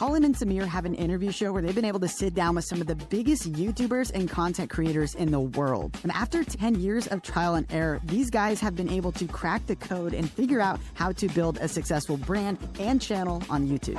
Colin and Samir have an interview show where they've been able to sit down with some of the biggest YouTubers and content creators in the world. And after 10 years of trial and error, these guys have been able to crack the code and figure out how to build a successful brand and channel on YouTube.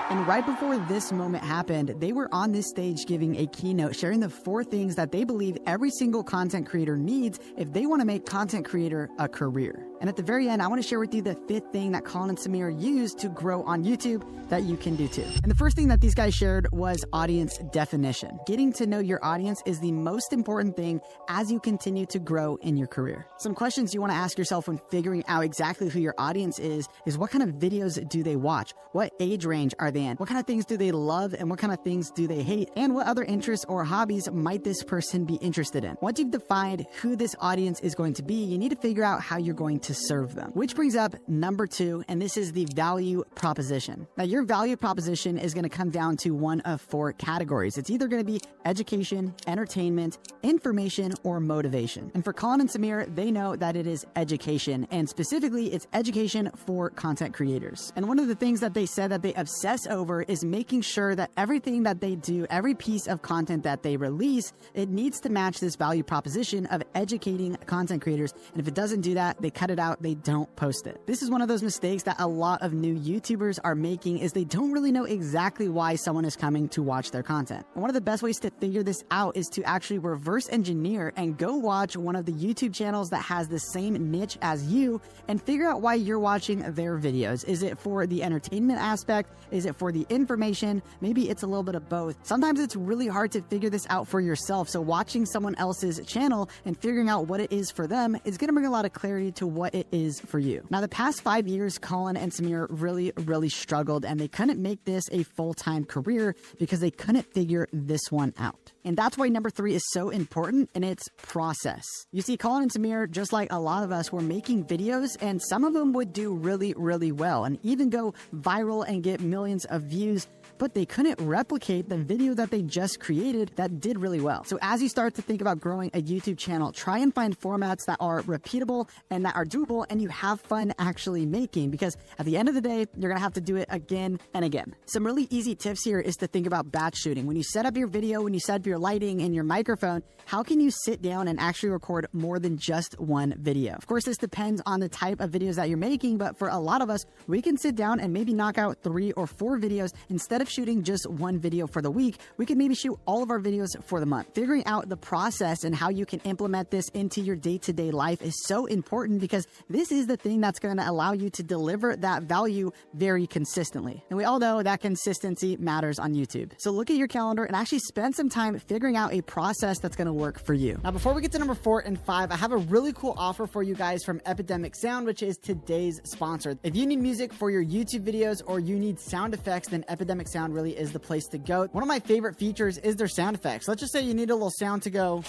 And right before this moment happened, they were on this stage giving a keynote, sharing the 4 things that they believe every single content creator needs if they want to make content creator a career. And at the very end, I want to share with you the 5th thing that Colin and Samir use to grow on YouTube that you can do too. And the first thing that these guys shared was audience definition. Getting to know your audience is the most important thing as you continue to grow in your career. Some questions you want to ask yourself when figuring out exactly who your audience is what kind of videos do they watch? What age range are they in? What kind of things do they love and what kind of things do they hate? And what other interests or hobbies might this person be interested in? Once you've defined who this audience is going to be, you need to figure out how you're going to serve them. Which brings up number 2, and this is the value proposition. Now, your value proposition is going to come down to one of 4 categories. It's either going to be education, entertainment, information, or motivation. And for Colin and Samir, they know that it is education, and specifically it's education for content creators. And one of the things that they said that they obsess over is making sure that everything that they do, every piece of content that they release, it needs to match this value proposition of educating content creators. And if it doesn't do that, they cut it out, they don't post it. This is one of those mistakes that a lot of new YouTubers are making, is they don't really know exactly why someone is coming to watch their content. And one of the best ways to figure this out is to actually reverse engineer and go watch one of the YouTube channels that has the same niche as you and figure out why you're watching their videos. Is it for the entertainment aspect? Is it for the information? Maybe it's a little bit of both. Sometimes it's really hard to figure this out for yourself. So watching someone else's channel and figuring out what it is for them is going to bring a lot of clarity to what it is for you. Now, the past 5 years, Colin and Samir really struggled, and they couldn't make this a full-time career because they couldn't figure this one out. And that's why number 3 is so important, and it's process. You see, Colin and Samir, just like a lot of us, were making videos, and some of them would do really well and even go viral and get millions of views, but they couldn't replicate the video that they just created that did really well. So as you start to think about growing a YouTube channel, try and find formats that are repeatable and that are doable and you have fun actually making, because at the end of the day, you're gonna have to do it again and again. Some really easy tips here is to think about batch shooting. When you set up your video, when you set up your lighting and your microphone, how can you sit down and actually record more than just one video? Of course, this depends on the type of videos that you're making, but for a lot of us, we can sit down and maybe knock out 3 or 4 videos. Instead of shooting just one video for the week, we can maybe shoot all of our videos for the month. Figuring out the process and how you can implement this into your day-to-day life is so important, because this is the thing that's going to allow you to deliver that value very consistently. And we all know that consistency matters on YouTube. So look at your calendar and actually spend some time figuring out a process that's going to work for you. Now, before we get to number 4 and 5, I have a really cool offer for you guys from Epidemic Sound, which is today's sponsor. If you need music for your YouTube videos or you need sound effects, then Epidemic Sound really is the place to go. One of my favorite features is their sound effects. Let's just say you need a little sound to go,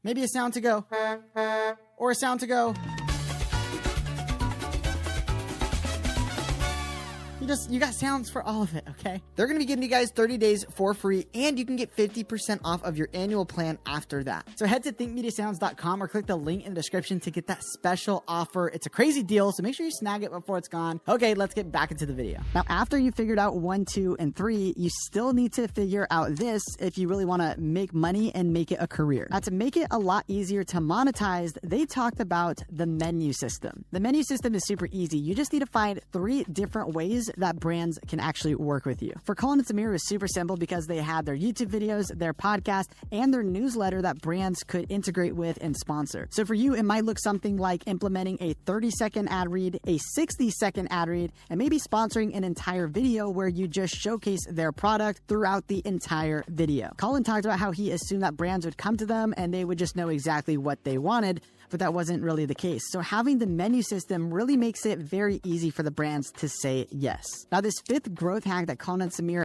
maybe a sound to go, or a sound to go. You got sounds for all of it, okay? They're going to be giving you guys 30 days for free, and you can get 50% off of your annual plan after that. So head to thinkmediasounds.com or click the link in the description to get that special offer. It's a crazy deal, so make sure you snag it before it's gone. Okay, let's get back into the video. Now, after you figured out 1, 2, and 3, you still need to figure out this if you really want to make money and make it a career. Now, to make it a lot easier to monetize, they talked about the menu system. The menu system is super easy. You just need to find 3 different ways that brands can actually work with you. For Colin and Samir, it was super simple because they had their YouTube videos, their podcast, and their newsletter that brands could integrate with and sponsor. So for you, it might look something like implementing a 30-second ad read, a 60-second ad read, and maybe sponsoring an entire video where you just showcase their product throughout the entire video. Colin talked about how he assumed that brands would come to them and they would just know exactly what they wanted, but that wasn't really the case. So having the menu system really makes it very easy for the brands to say yes. Now, this 5th growth hack that Colin and Samir